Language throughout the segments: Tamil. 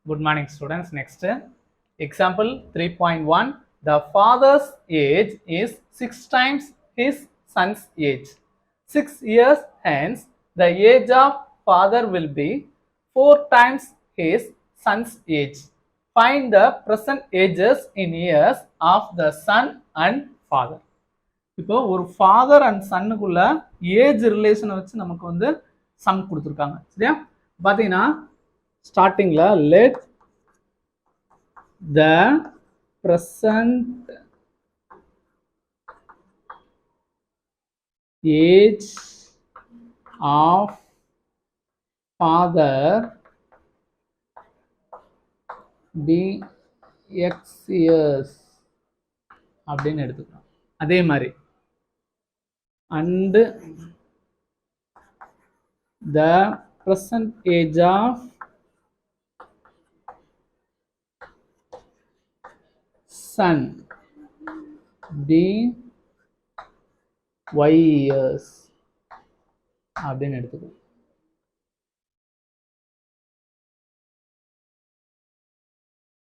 Good morning, students. Next, example 3.1. The father's age is 6 times his son's age. 6 years hence, the age of father will be 4 times his son's age. Find the present ages in years of the son and father. இப்போ ஒரு ஃபாதர் அண்ட் சன்னுக்குள்ள ஏஜ் ரிலேஷனை வச்சு நமக்கு வந்து சம் கொடுத்துருக்காங்க. சரியா? பார்த்தீங்கன்னா ஸ்டார்டிங்ல let the present age of father be x years அப்படின்னு எடுத்துக்கலாம். அதே மாதிரி and the present age of son be y years அப்படின்னு எடுத்துக்கலாம்.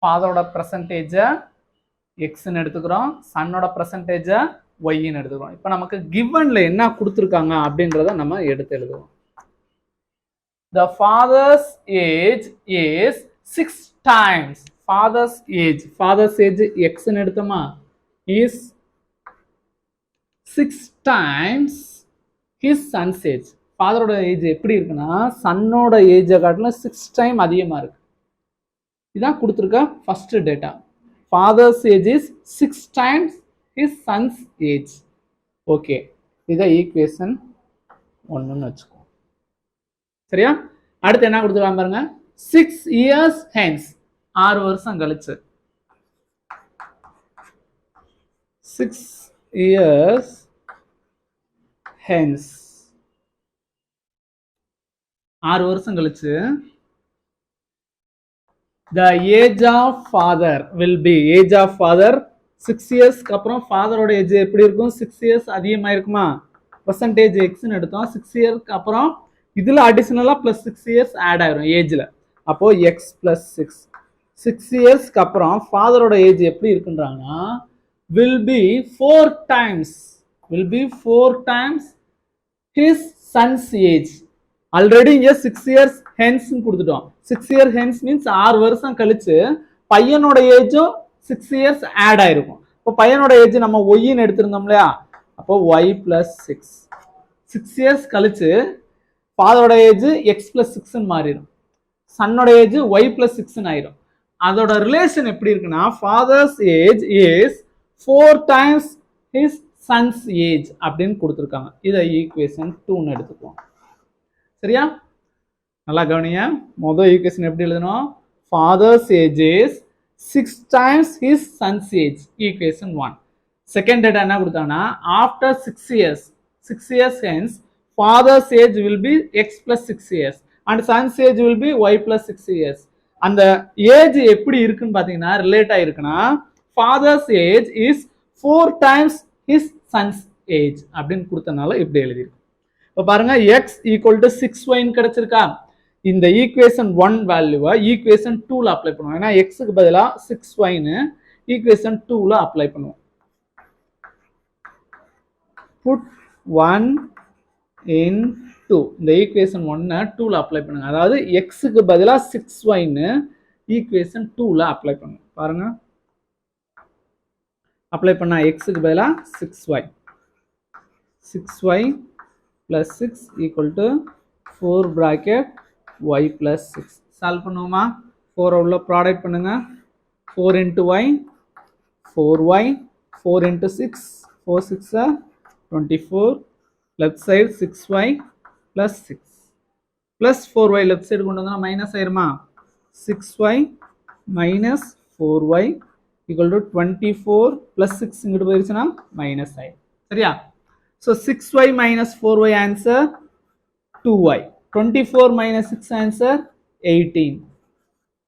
ஃபாதரோட பர்சன்டேஜ எக்ஸ்ன்னு எடுத்துக்கிறோம், சன்னோட பர்சன்டேஜ ஒய்ன்னு எடுத்துக்கிறோம். இப்போ நமக்கு கிவன்ல என்ன கொடுத்துருக்காங்க அப்படின்றத நம்ம எடுத்து எழுதுவோம். The father's age is 6 times. Father's age எக்ஸ்ன்னு எடுத்தோமா, is 6 times his son's age. ஃபாதரோட ஏஜ் எப்படி இருக்குன்னா சன்னோட ஏஜை காட்டிலும் 6 டைம் அதிகமாக இருக்கு. இதான் கொடுத்துருக்க first data. Fathers age is 6 times his son's age. Okay, இதை ஈக்குவேஷன் 1ன்னு வச்சுக்கோ. சரியா? அடுத்து என்ன கொடுத்துருக்காங்க பாருங்க. 6 years hence, 6 வருஷம் கழிச்சு. 6 years hence, 6 வருஷம் கழிச்சு the age of father will be, age of father 6 yearsக்கு அப்புறம் ஃபாதரோட ஏஜ் எப்படி இருக்கும்? 6 years அதிகமா இருக்குமா? பர்சன்டேஜ் எக்ஸ்ன்னு எடுத்தோம். 6 இயர்க்கு அப்புறம் இதுல அடிஷனலா பிளஸ் 6 years ஆட் ஆயிரும் ஏஜ்ல. அப்போ எக்ஸ் பிளஸ் 6 இயர்ஸ்க்கு அப்புறம் ஃபாதரோட ஏஜ் எப்படி இருக்குன்றாங்கன்னா will be 4 times his son's age. Already இங்க 6 years hence கொடுத்துட்டோம். 6 years hence மீன்ஸ் 6 வருஷம் கழிச்சு பையனோட ஏஜும் 6 years ஆட் ஆயிருக்கும். இப்போ பையனோட ஏஜ் நம்ம ஒய்ன்னு எடுத்திருந்தோம் இல்லையா, அப்போ y பிளஸ் 6 years கழிச்சு ஃபாதரோட ஏஜ் எக்ஸ் பிளஸ் 6ன்னு மாறிடும், சன்னோட ஏஜ் y பிளஸ் 6ன்னு ஆயிரும். அதோட ரிலேஷன் எப்படி இருக்குன்னா fathers age is 4 times his son's age அப்படின்னு கொடுத்துருக்காங்க. இதை ஈக்குவேஷன் 2ன்னு எடுத்துக்குவோம். சரியா? நல்லா கவனிங்க. முதல் ஈக்குவேஷன் எப்படி எழுதணும்? Fathers age is 6 times his son's age, equation 1. Second data என்ன கொடுத்தாங்கன்னா after 6 years hence father's age will be x plus 6 years and son's age will be y plus 6 years. அந்த ஏஜ் எப்படி இருக்குன்னு பாத்தீங்கன்னா ரிலேட் ஆயிருக்குன்னா father's age is 4 times his son's age அப்படின்னு கொடுத்தனால இப்படி எழுதிருக்கு. இப்போ பாருங்க x ஈக்குவல் டு 6y கிடைச்சிருக்கா? இந்த ஈக்குவேஷன் 1 வேல்யூவை ஈக்குவேஷன் 2ல அப்ளை பண்ணுவோம். ஏன்னா எக்ஸுக்கு பதிலாக 6yன்னு ஈக்குவேஷன் 2ல அப்ளை பண்ணுவோம். புட் 1 in 2, இந்த ஈக்குவேஷன் 1 2ல அப்ளை பண்ணுங்க. அதாவது எக்ஸுக்கு பதிலாக 6yன்னு ஈக்குவேஷன் 2ல அப்ளை பண்ணுவோம். பாருங்க, அப்ளை பண்ணா எக்ஸுக்கு பதிலாக 6y plus 6 equal to 4 bracket y plus 6. Solve பண்ணுவோமா? 4 உள்ள ப்ராடக்ட் பண்ணுங்க. 4 into y 4y, 4 into 6 4 6 24, left side 6y plus 6 plus 4y left side கொண்டு வந்தா மைனஸ் ஆயிருமா? 6y minus 4y equal to 24 plus 6 இங்கிட்டு போயிருச்சுன்னா மைனஸ் ஆயிரும். சரியா? So 6y minus 4y answer 2y. 24 minus 6 answer 18.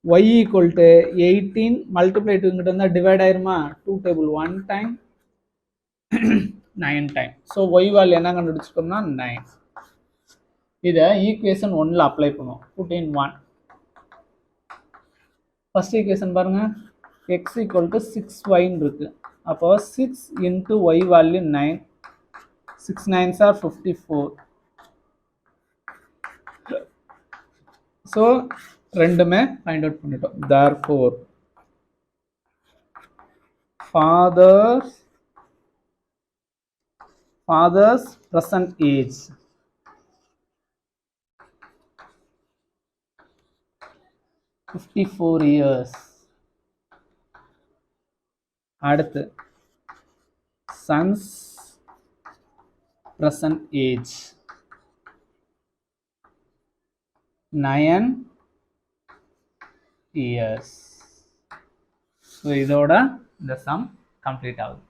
Y equal to 18 multiply to இங்கிட்ட வந்தா divide ஆயிருமா? 2 table 1 time 9 time. So y value என்ன கண்டுபிடிச்சிட்டோம்னா 9. இதை ஈக்குவேஷன் 1ல அப்ளை பண்ணுவோம். put in 1. ஃபர்ஸ்ட் ஈக்குவேஷன் பாருங்க, x ஈக்குவல் டு 6y இருக்கு. அப்போ 6 into Y value 9, 6 9s are 54. So ரெண்டுமே ஃபைண்ட் அவுட் பண்ணிட்டோம். therefore father's present age 54 years. அடுத்து son's present age 9 years. So இதோட இந்த சம் கம்ப்ளீட் ஆகுது.